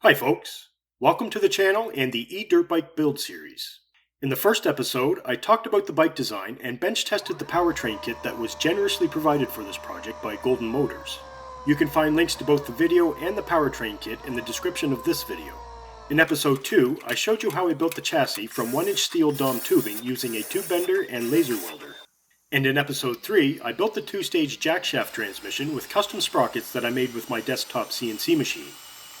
Hi folks, welcome to the channel and the e-dirt bike build series. In the first episode, I talked about the bike design and bench tested the powertrain kit that was generously provided for this project by Golden Motors. You can find links to both the video and the powertrain kit in the description of this video. In episode 2, I showed you how I built the chassis from 1-inch steel dome tubing using a tube bender and laser welder. And in episode 3, I built the 2-stage jackshaft transmission with custom sprockets that I made with my desktop CNC machine.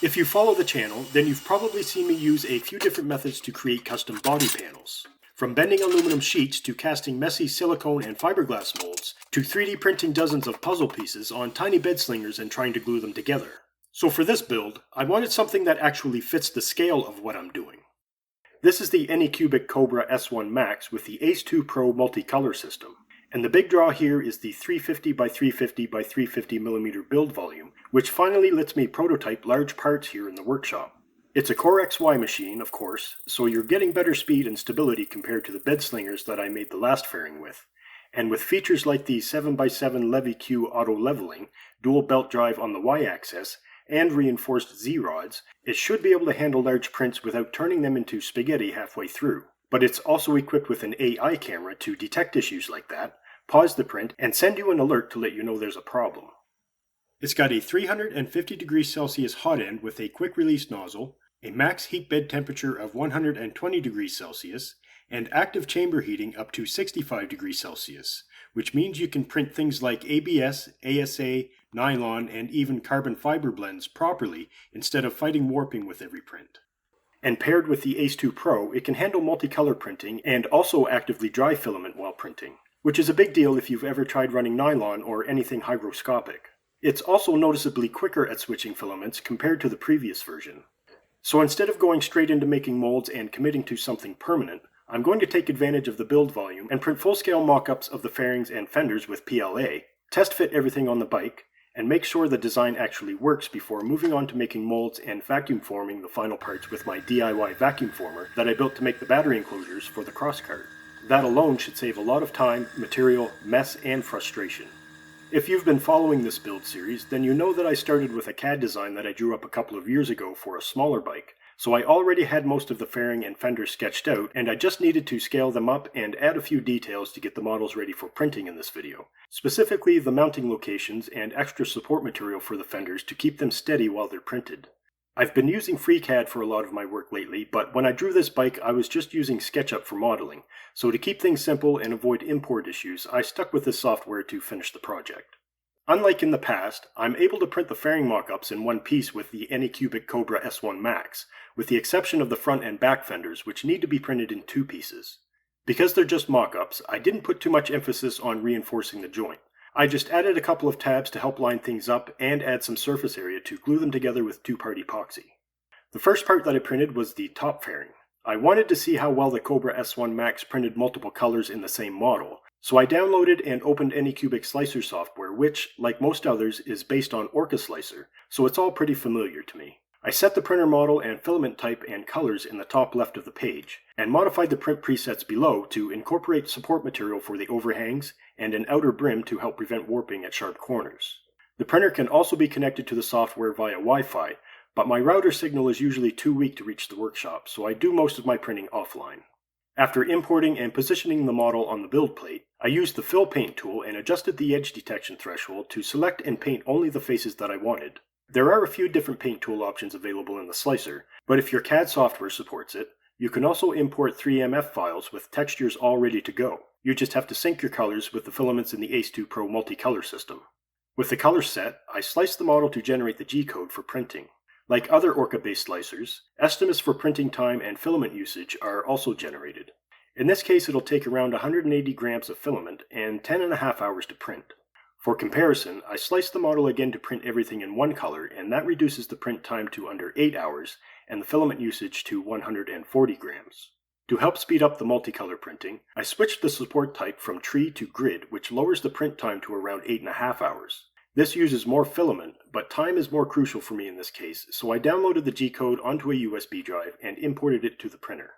If you follow the channel, then you've probably seen me use a few different methods to create custom body panels. From bending aluminum sheets to casting messy silicone and fiberglass molds, to 3D printing dozens of puzzle pieces on tiny bed slingers and trying to glue them together. So for this build, I wanted something that actually fits the scale of what I'm doing. This is the Anycubic Kobra S1 Max with the Ace2 Pro multicolor system. And the big draw here is the 350 by 350 by 350 millimeter build volume, which finally lets me prototype large parts here in the workshop. It's a CoreXY machine, of course, so you're getting better speed and stability compared to the bed slingers that I made the last fairing with. And with features like the 7x7 Levy-Q auto leveling, dual belt drive on the Y-axis, and reinforced Z-rods, it should be able to handle large prints without turning them into spaghetti halfway through. But it's also equipped with an AI camera to detect issues like that, pause the print, and send you an alert to let you know there's a problem. It's got a 350 degrees Celsius hot end with a quick release nozzle, a max heat bed temperature of 120 degrees Celsius, and active chamber heating up to 65 degrees Celsius, which means you can print things like ABS, ASA, nylon, and even carbon fiber blends properly instead of fighting warping with every print. And paired with the Ace2 Pro, it can handle multicolor printing and also actively dry filament while printing, which is a big deal if you've ever tried running nylon or anything hygroscopic. It's also noticeably quicker at switching filaments compared to the previous version. So instead of going straight into making molds and committing to something permanent, I'm going to take advantage of the build volume and print full-scale mock-ups of the fairings and fenders with PLA, test fit everything on the bike, and make sure the design actually works before moving on to making molds and vacuum forming the final parts with my DIY vacuum former that I built to make the battery enclosures for the crosscart. That alone should save a lot of time, material, mess, and frustration. If you've been following this build series, then you know that I started with a CAD design that I drew up a couple of years ago for a smaller bike, so I already had most of the fairing and fender sketched out, and I just needed to scale them up and add a few details to get the models ready for printing in this video. Specifically the mounting locations and extra support material for the fenders to keep them steady while they're printed. I've been using FreeCAD for a lot of my work lately, but when I drew this bike I was just using SketchUp for modeling, so to keep things simple and avoid import issues, I stuck with this software to finish the project. Unlike in the past, I'm able to print the fairing mock-ups in one piece with the Anycubic Kobra S1 Max, with the exception of the front and back fenders, which need to be printed in two pieces. Because they're just mock-ups, I didn't put too much emphasis on reinforcing the joint. I just added a couple of tabs to help line things up and add some surface area to glue them together with two-part epoxy. The first part that I printed was the top fairing. I wanted to see how well the Kobra S1 Max printed multiple colors in the same model, so I downloaded and opened Anycubic Slicer software, which, like most others, is based on Orca Slicer, so it's all pretty familiar to me. I set the printer model and filament type and colors in the top left of the page, and modified the print presets below to incorporate support material for the overhangs and an outer brim to help prevent warping at sharp corners. The printer can also be connected to the software via Wi-Fi, but my router signal is usually too weak to reach the workshop, so I do most of my printing offline. After importing and positioning the model on the build plate, I used the Fill Paint tool and adjusted the edge detection threshold to select and paint only the faces that I wanted. There are a few different paint tool options available in the slicer, but if your CAD software supports it, you can also import 3MF files with textures all ready to go. You just have to sync your colors with the filaments in the Ace2 Pro multicolor system. With the colors set, I sliced the model to generate the G-code for printing. Like other Orca-based slicers, estimates for printing time and filament usage are also generated. In this case, it'll take around 180 grams of filament and 10.5 hours to print. For comparison, I sliced the model again to print everything in one color, and that reduces the print time to under 8 hours and the filament usage to 140 grams. To help speed up the multicolor printing, I switched the support type from tree to grid, which lowers the print time to around 8.5 hours. This uses more filament, but time is more crucial for me in this case, so I downloaded the G-code onto a USB drive and imported it to the printer.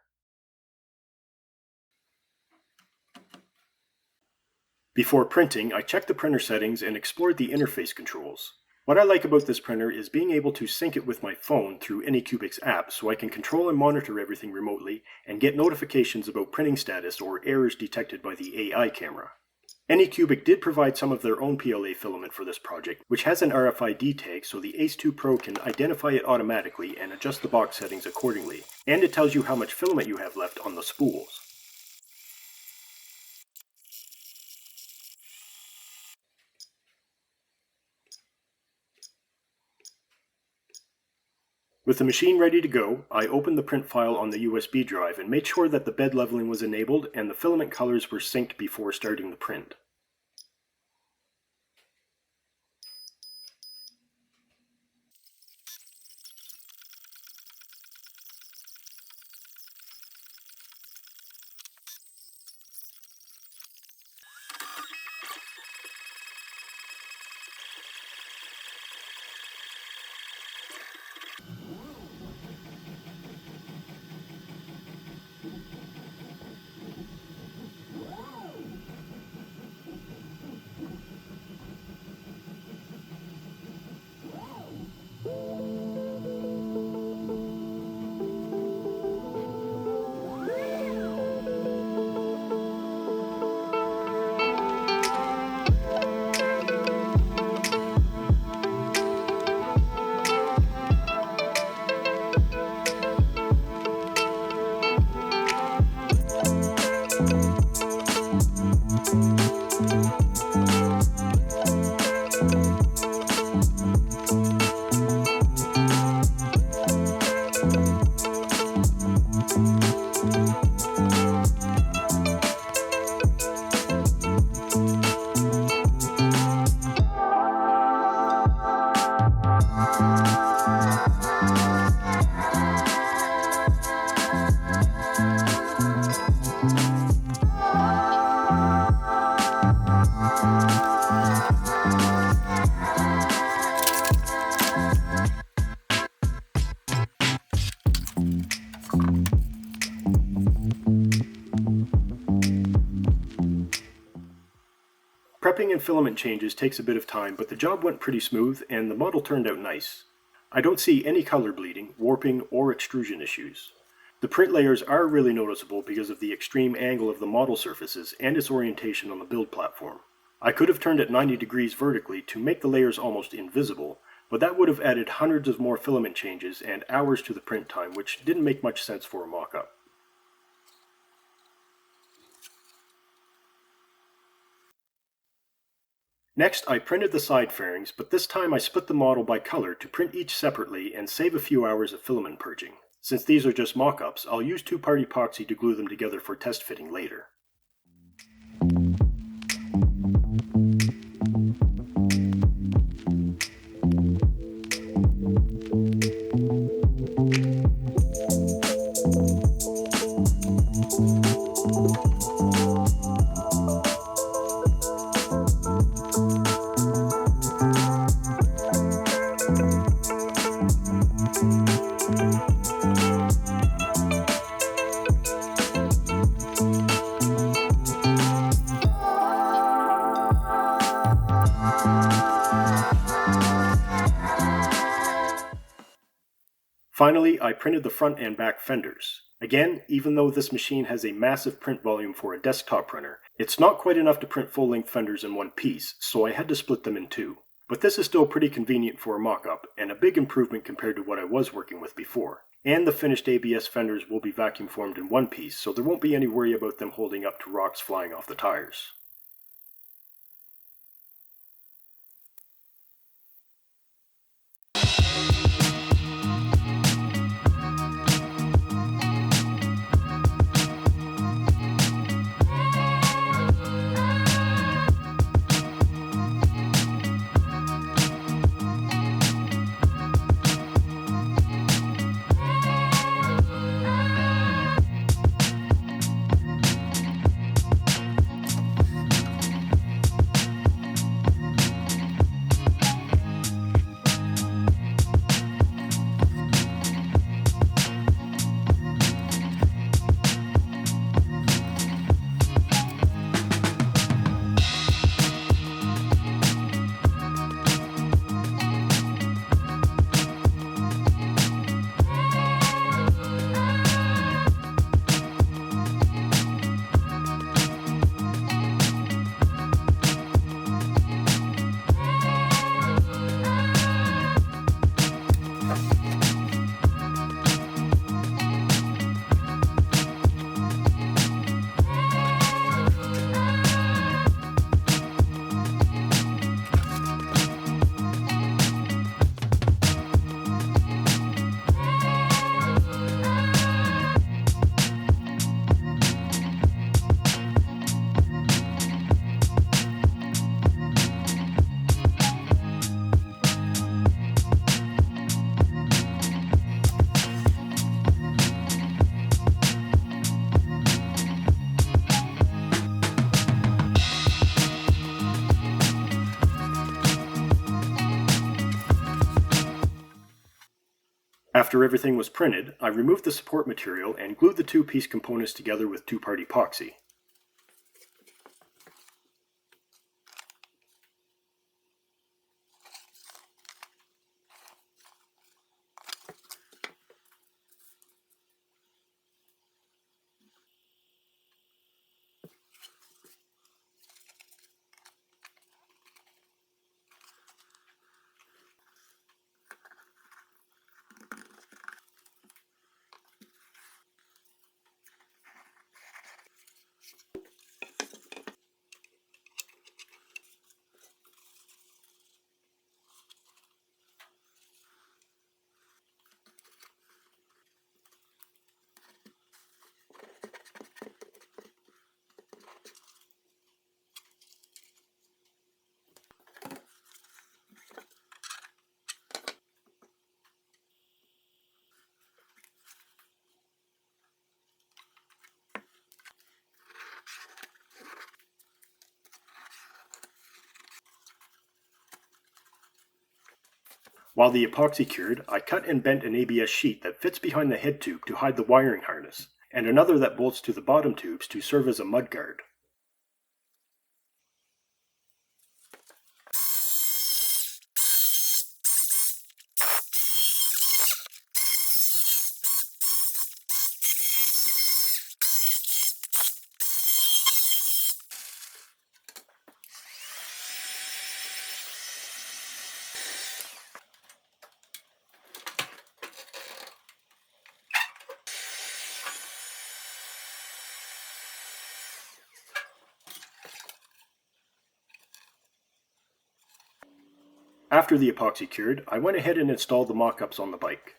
Before printing, I checked the printer settings and explored the interface controls. What I like about this printer is being able to sync it with my phone through Anycubic's app so I can control and monitor everything remotely and get notifications about printing status or errors detected by the AI camera. Anycubic did provide some of their own PLA filament for this project, which has an RFID tag so the Ace 2 Pro can identify it automatically and adjust the box settings accordingly, and it tells you how much filament you have left on the spools. With the machine ready to go, I opened the print file on the USB drive and made sure that the bed leveling was enabled and the filament colors were synced before starting the print. Prepping and filament changes takes a bit of time, but the job went pretty smooth and the model turned out nice. I don't see any color bleeding, warping, or extrusion issues. The print layers are really noticeable because of the extreme angle of the model surfaces and its orientation on the build platform. I could have turned it 90 degrees vertically to make the layers almost invisible, but that would have added hundreds of more filament changes and hours to the print time, which didn't make much sense for a mock-up. Next, I printed the side fairings, but this time I split the model by color to print each separately and save a few hours of filament purging. Since these are just mock-ups, I'll use two-part epoxy to glue them together for test fitting later. Finally, I printed the front and back fenders. Again, even though this machine has a massive print volume for a desktop printer, it's not quite enough to print full-length fenders in one piece, so I had to split them in two. But this is still pretty convenient for a mock-up, and a big improvement compared to what I was working with before. And the finished ABS fenders will be vacuum formed in one piece, so there won't be any worry about them holding up to rocks flying off the tires. After everything was printed, I removed the support material and glued the two-piece components together with two-part epoxy. While the epoxy cured, I cut and bent an ABS sheet that fits behind the head tube to hide the wiring harness, and another that bolts to the bottom tubes to serve as a mudguard. After the epoxy cured, I went ahead and installed the mock-ups on the bike.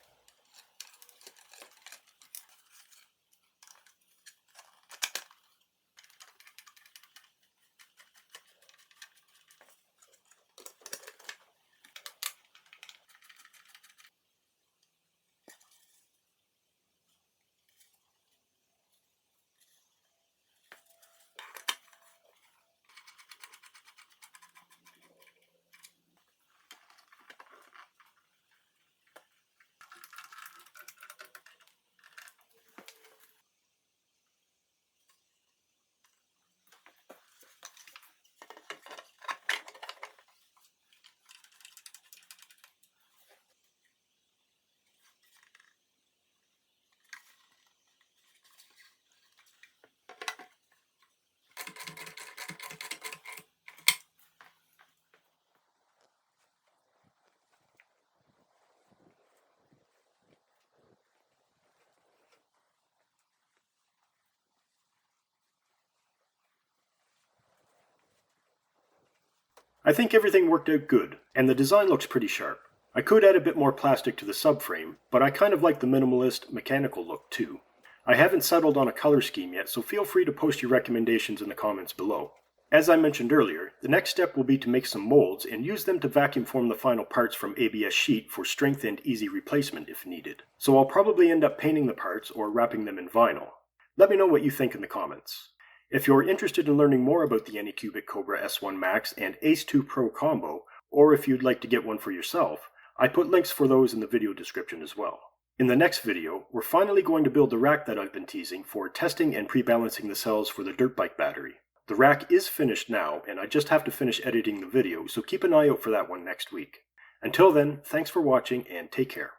I think everything worked out good, and the design looks pretty sharp. I could add a bit more plastic to the subframe, but I kind of like the minimalist, mechanical look too. I haven't settled on a color scheme yet, so feel free to post your recommendations in the comments below. As I mentioned earlier, the next step will be to make some molds and use them to vacuum form the final parts from ABS sheet for strength and easy replacement if needed. So I'll probably end up painting the parts or wrapping them in vinyl. Let me know what you think in the comments. If you're interested in learning more about the Anycubic Kobra S1 Max and Ace 2 Pro combo, or if you'd like to get one for yourself, I put links for those in the video description as well. In the next video, we're finally going to build the rack that I've been teasing for testing and pre-balancing the cells for the dirt bike battery. The rack is finished now, and I just have to finish editing the video, so keep an eye out for that one next week. Until then, thanks for watching and take care.